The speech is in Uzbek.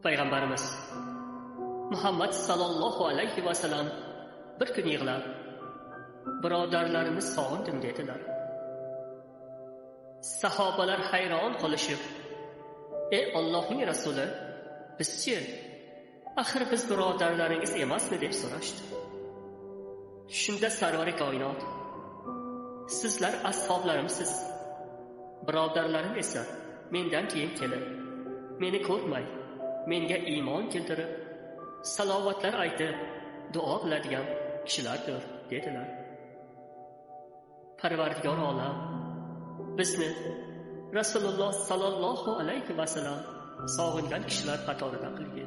Payg'ambarimiz Muhammad sallallohu alayhi vasallam bir kun yig'lab, birodarlarimiz sog'indim dedilar. Sahobalar hayron qolishib, ey Allohning rasuli, bizchi? Axir biz birodarlaringiz emasmi deb so'rashdi. Shunda sarvari koinot, sizlar ashoblarimsiz, birodarlarim esa mendan keyin kelib, meni ko'rmay, menga iymon keltirib, salovatlar aytib, duo qiladigan kishilardir dedilar. Parvardigor olam bizni Rasululloh sallallohu alayhi vasallam sog'ingan kishilar qatorida qilgin.